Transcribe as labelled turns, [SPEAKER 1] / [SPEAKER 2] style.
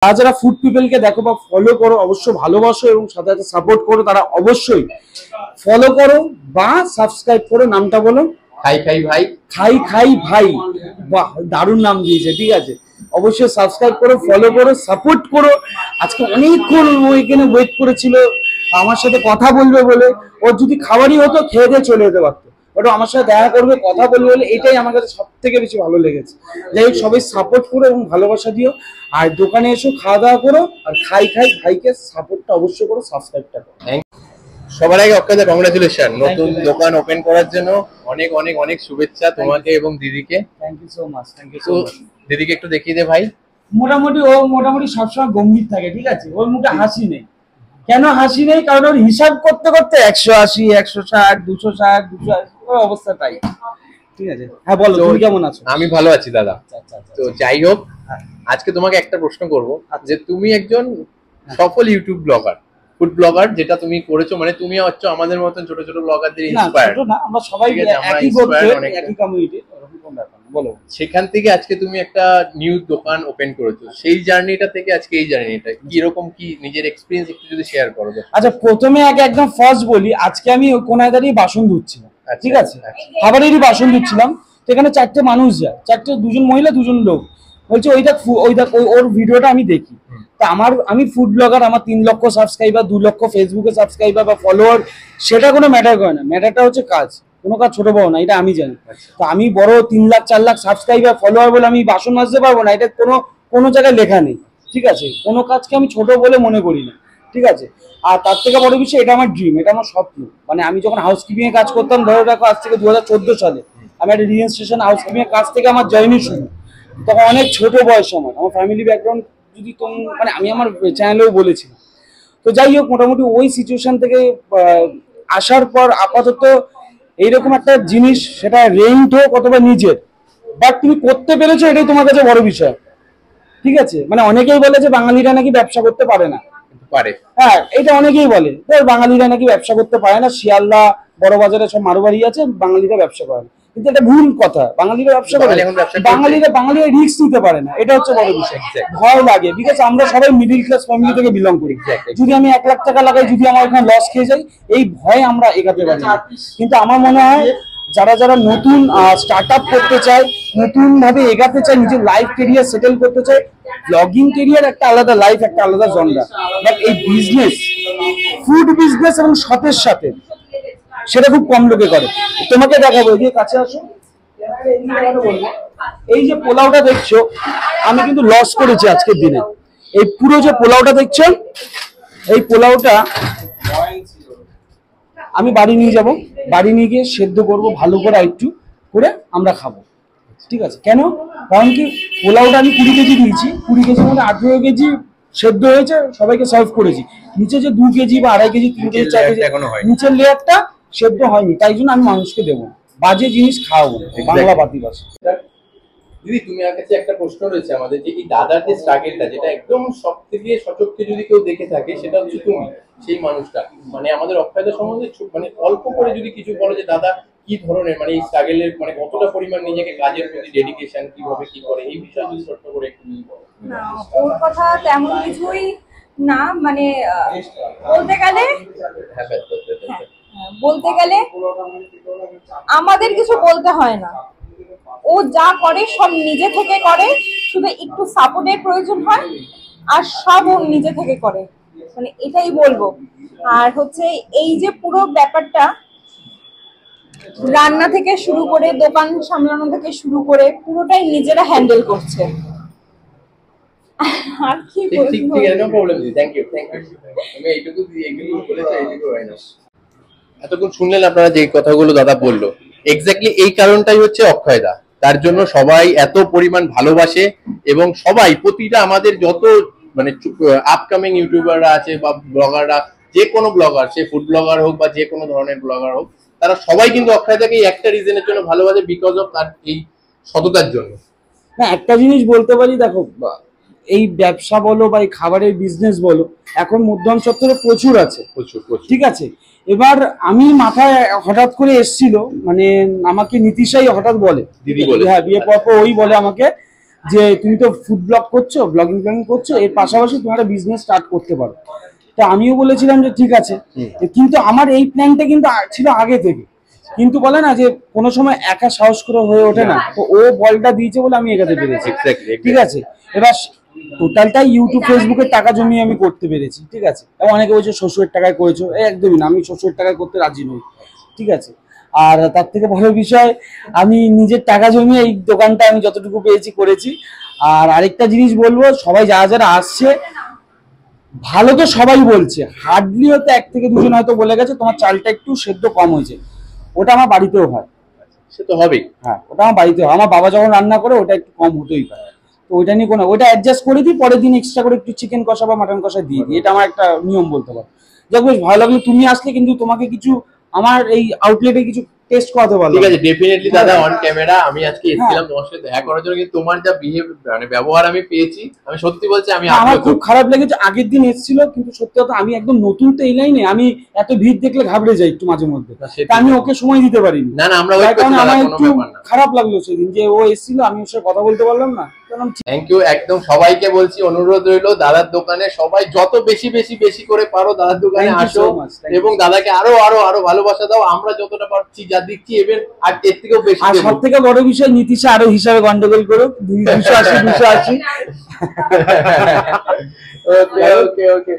[SPEAKER 1] যারা ফুড পিপলকে দেখো বা ফলো করো অবশ্যই ভালোবাসো এবং সাথে সাথে সাপোর্ট করো, তারা অবশ্যই ফলো করো বা সাবস্ক্রাইব করো। নামটা বলো।
[SPEAKER 2] খাই খাই ভাই।
[SPEAKER 1] খাই খাই ভাই, বাহ দারুণ নাম দিয়েছে। ঠিক আছে, অবশ্যই সাবস্ক্রাইব করো, ফলো করো, সাপোর্ট করো। আজকে অনেকক্ষণ ও এখানে ওয়েট করেছিল আমার সাথে কথা বলবে বলে। ওর যদি খাবারই হতো খেয়ে দিয়ে চলে যেতে পারতো, ওটা আমার সাথে দেখা করবে, কথা বলবে বলে, এটাই আমার কাছে সব থেকে বেশি ভালো লেগেছে। যাই হোক, সবাই সাপোর্ট করো এবং ভালোবাসা দিও। আর দোকানে এসো, খাওয়া দাওয়া করো, আর খাই খাই ভাইকে সাপোর্টটা অবশ্যই করো, সাবস্ক্রাইবটা করো।
[SPEAKER 2] সবার আগে অক্ষয়দা কংগ্রাচুলেশন নতুন দোকান ওপেন করার জন্য। অনেক অনেক অনেক শুভেচ্ছা তোমাকে এবং দিদিকে।
[SPEAKER 1] Thank you so much, thank you so much.
[SPEAKER 2] দিদিকে একটু দেখিয়ে দে ভাই।
[SPEAKER 1] মোটামুটি ও মোটামুটি সবসময় গম্ভীর থাকে, ঠিক আছে, ওর মুখে হাসি নেই। কেন হাসি নেই? কারণ ওর হিসাব করতে করতে 180, 160, 260, 280 ওর অবস্থা তাই। ঠিক আছে, হ্যাঁ বলো, তুমি কেমন আছো?
[SPEAKER 2] আমি ভালো আছি দাদা। তো যাই হোক, আজকে তোমাকে একটা প্রশ্ন করবো যে তুমি একজন সফল ইউটিউব ব্লগার, ফুড ব্লগার, যেটা তুমি করেছো, মানে তুমি হচ্ছে আমাদের মতন ছোট ছোট ব্লগারদের ইন্সপায়ার।
[SPEAKER 1] না, আমরা সবাই একই করতে, একই কমিউনিটি, এরকম কোন ব্যাপার না। বলো।
[SPEAKER 2] সেখান থেকে আজকে তুমি একটা নিউ দোকান ওপেন করেছো, সেই জার্নিটা থেকে আজকে এই জার্নিটা কি রকম, কি নিজের এক্সপেরিয়েন্স একটু যদি শেয়ার করো।
[SPEAKER 1] আচ্ছা, প্রথমে আগে একদম ফার্স্ট বলি, আজকে আমি কোনায় দাঁড়িয়ে বাসন ধুচ্ছিলাম। ঠিক আছে, খাবারেরই বাসন ধুচ্ছিলাম। সেখানে 4টে মানুষ যায়, 4টে, 2জন মহিলা 2জন লোক। বলছে ওই দেখ ওর ভিডিওটা আমি দেখি। তা আমি ফুড ব্লগার, আমার 3 লক্ষ সাবস্ক্রাইবার, 2 লক্ষ ফেসবুকে সাবস্ক্রাইবার বা ফলোয়ার, সেটা কোনো ম্যাটার করে না। ম্যাটারটা হচ্ছে কাজ, কোনো কাজ ছোট বড় না, এটা আমি জানি। তো আমি বড় 3 লাখ 4 লাখ সাবস্ক্রাইবার ফলোয়ার বলে আমি বাসন মাজতে পারবো না, এটা কোনো জায়গায় লেখা নেই। ঠিক আছে, কোনো কাজকে আমি ছোট বলে মনে করি না। ঠিক আছে, আর তার থেকে বড় বিষয়, এটা আমার ড্রিম, এটা আমার স্বপ্ন। মানে আমি যখন হাউসকিপিং এ কাজ করতাম, ধরে রাখো আজ থেকে 2014 সালে আমি একটা রিলিয়েন্স স্টেশন হাউসকিপিং এর কাজ থেকে আমার জার্নি শুরু। তখন অনেক ছোট বয়স, আমার ফ্যামিলি ব্যাকগ্রাউন্ড যদি মানে আমি আমার চ্যানেলেও বলেছিলাম। তো যাই হোক, মোটামুটি ওই সিচুয়েশন থেকে আসার পর আপাতত এইরকম একটা জিনিস, সেটা রেন্ট হোক অথবা নিজের, বাট তুমি করতে পেরেছো, এটাই তোমার কাছে বড় বিষয়। ঠিক আছে, মানে অনেকেই বলে যে বাঙালিরা নাকি ব্যবসা করতে পারে না।
[SPEAKER 2] পারে,
[SPEAKER 1] হ্যাঁ, এটা অনেকেই বলে বাঙালিরা নাকি ব্যবসা করতে পারে না, শিয়ালদা বড় বাজারে সব মারুবাড়ি আছে, বাঙালিরা ব্যবসা করে না। কিন্তু এটা ভুল কথা, বাঙালিরা ব্যবসা করে, বাঙালিরা রিস্ক নিতে পারে না, এটা হচ্ছে বড় বিষয়। ভয় লাগে, বিকজ আমরা সবাই মিডিল ক্লাস ফ্যামিলি থেকে বিলং করি। যদি আমি 1 লাখ টাকা লাগাই, যদি আমার এখানে লস খেয়ে যাই, এই ভয়ে আমরা এগাতে পারি না। কিন্তু আমার মনে হয় যারা যারা নতুন স্টার্ট আপ করতে চায়, নতুন ভাবে এগাতে চায়, নিজের লাইফ কেরিয়ার সেটেল করতে চায়, ব্লগিং কেরিয়ার একটা আলাদা লাইফ, একটা আলাদা জনরা। বাট এই বিজনেস, ফুড বিজনেস এবং সতের সাথে, সেটা খুব কম লোকে করে। তোমাকে দেখাবো, এদিকে কাছে আসো। এই যে পোলাওটা দেখছো, আমি কিন্তু লস করেছি আজকের দিনে। এই পুরো যে পোলাওটা দেখছো, এই পোলাওটা আমি বাড়ি নিয়ে যাব, বাড়ি নিয়ে গিয়ে সেদ্ধ করবো ভালো করে, একটু করে আমরা খাবো। ঠিক আছে, কেন? কারণ কি, পোলাওটা আমি 20 কেজি দিয়েছি, 20 কেজির মধ্যে 18 কেজি সেদ্ধ হয়েছে, সবাইকে সার্ভ করেছি। নিচে যে 2 কেজি বা 2.5 কেজি, 3 কেজি, 4 কেজি নিচের লেয়ারটা সেদ্ধ হয়নি, তাই জন্য আমি মানুষকে দেবো, বাজে জিনিস খাওয়াবো না, বাংলা বাতিবাসী।
[SPEAKER 2] দিদি, তুমি আমার কাছে একটা প্রশ্ন রয়েছে আমাদের, যে এই দাদার যে স্ট্রাগলটা, যেটা একদম সব থেকে সচক্ষে যদি কেউ দেখে থাকে, সেটা হচ্ছে তুমি সেই মানুষটা। মানে আমাদের অক্ষয়দা সম্বন্ধে মানে অল্প করে যদি কিছু বলো, যে দাদা কি ধরনের, মানে এই স্ট্রাগলের, মানে কতটা পরিমাণ নিজেকে কাজের প্রতি ডেডিকেশন, কিভাবে কি করে, এই বিষয়ে যদি ছোট্ট করে একটু বলো।
[SPEAKER 3] না, ওর কথা তেমন কিছুই না, মানে বলতে গেলে আমাদের কিছু বলতে হয় না, ও যা করে সব নিজে থেকে করে, শুধু একটু সাপোর্টের প্রয়োজন হয়, আর সব ও নিজে থেকে করে, মানে এটাই বলবো। আর হচ্ছে এই যে পুরো ব্যাপারটা, রান্না থেকে শুরু করে দোকান সামলানো থেকে শুরু করে পুরোটাই নিজেরা হ্যান্ডেল করছে। আর কি বলবো,
[SPEAKER 2] ঠিক আছে, নো প্রবলেম দিদি, থ্যাংক ইউ। আমি এইটুকু বলেছি, এইটুকু হয় না। এতক্ষণ শুনলেন আপনারা যে কথাগুলো দাদা বললো, এক্স্যাক্টলি এই কারণটাই হচ্ছে অক্ষয়দা, তার জন্য সবাই এত পরিমাণ ভালোবাসে। এবং সবাই, প্রতিটা আমাদের যত মানে আপকামিং ইউটিউবাররা আছে বা ব্লগাররা, যে কোনো ব্লগার, সে ফুড ব্লগার হোক বা যে কোনো ধরনের ব্লগার হোক, তারা সবাই কিন্তু অক্ষয়দাকে একটা রিজনের জন্য ভালোবাসে, বিকজ অফ তার এই সততার জন্য।
[SPEAKER 1] না, একটা জিনিস বলতে পারি, দেখো, এই ব্যবসা বলো বা এই খাবারের বিজনেস বলো, এখন মধ্যাঞ্চলে প্রচুর আছে, প্রচুর। ঠিক আছে, এবার আমি মাথায় হঠাৎ করে এসছিল, মানে আমাকে নীতিশাই হঠাৎ বলে, দিদি বলে, হ্যাঁ, বিয়ে পর ওই বলে আমাকে যে তুমি তো ফুড ব্লগ করছো, ব্লগিং করছো, এর পাশাপাশি তুমি একটা বিজনেস স্টার্ট করতে পারো। তো আমিও বলেছিলাম যে ঠিক আছে, কিন্তু আমার এই প্ল্যানটা কিন্তু ছিল আগে থেকে, কিন্তু বলে না যে কোনো সময় একা সাহস করে হয়ে ওঠে না, তো ও বলটা দিয়েছে বলে আমি এগাতে পেরেছি। ঠিক আছে, এবার টোটালটাই ইউটিউব ফেসবুকের টাকা জমিয়ে আমি করতে পেরেছি। ঠিক আছে, এবং অনেকে বলছে শ্বশুরের টাকায় করেছো, একদমই না, আমি শ্বশুরের টাকায় করতে রাজি নই। ঠিক আছে, আর তার থেকে বড় বিষয় আমি নিজের টাকা জমিয়ে এই দোকানটা আমি যতটুকু পেয়েছি করেছি। আর আরেকটা জিনিস বলবো, সবাই যারা যারা আসছে ভালো তো সবাই বলছে, হার্ডলি হয়তো 1 থেকে 2 জন হয়তো বলে গেছে তোমার চালটা একটু সেদ্ধ কম হয়েছে, ওটা আমার বাড়িতেও হয়।
[SPEAKER 2] সে তো হবেই।
[SPEAKER 1] হ্যাঁ, ওটা আমার বাড়িতেও হয়, আমার বাবা যখন রান্না করে ওটা একটু কম হতেই পারে, তো ওইটা নিয়ে কোনো, ওইটা অ্যাডজাস্ট করে দিই, পরের দিন এক্সট্রা করে একটু চিকেন কষা বা মাটন কষা দিয়ে দিই, এটা আমার একটা নিয়ম বলতে পারো। যাক, বেশ ভালো লাগলো তুমি আসলে, কিন্তু তোমাকে কিছু আমার এই আউটলেটে কিছু টেস্ট করাতে পারলাম।
[SPEAKER 2] ঠিক আছে, ডেফিনেটলি দাদা, অন ক্যামেরা আমি আজকে এসেছিলাম তোমার সাথে দেখা করার জন্য, কিন্তু তোমার যা মানে ব্যবহার আমি পেয়েছি, আমি সত্যি বলছি আমি
[SPEAKER 1] আমার খুব খারাপ লেগেছে। আগের দিন এসেছিল, কিন্তু সত্যি কথা আমি একদম নতুন তো এই লাইনে, আমি এত ভিড় দেখলে ঘাবড়ে যাই একটু মাঝে মধ্যে, তা আমি ওকে সময় দিতে পারিনি।
[SPEAKER 2] না না, আমরা
[SPEAKER 1] তার কারণে আমার একটু খারাপ লাগলো সেদিন যে ও এসেছিল, আমি ওর সাথে কথা বলতে পারলাম না।
[SPEAKER 2] থ্যাংক ইউ, একদম সবাইকে বলছি, অনুরোধ রইলো দাদার দোকানে সবাই যত বেশি বেশি বেশি করে পারো দাদার দোকানে আসো, এবং দাদাকে আরো আরো আরো ভালোবাসা দাও। আমরা যতটা পারছি যা দিচ্ছি, এবার আর এর থেকেও বেশি।
[SPEAKER 1] আর সব থেকে বড় বিষয়, নীতিশা আরো হিসাবে গন্ডগোল করো, 280 280।
[SPEAKER 2] ওকে ওকে ওকে।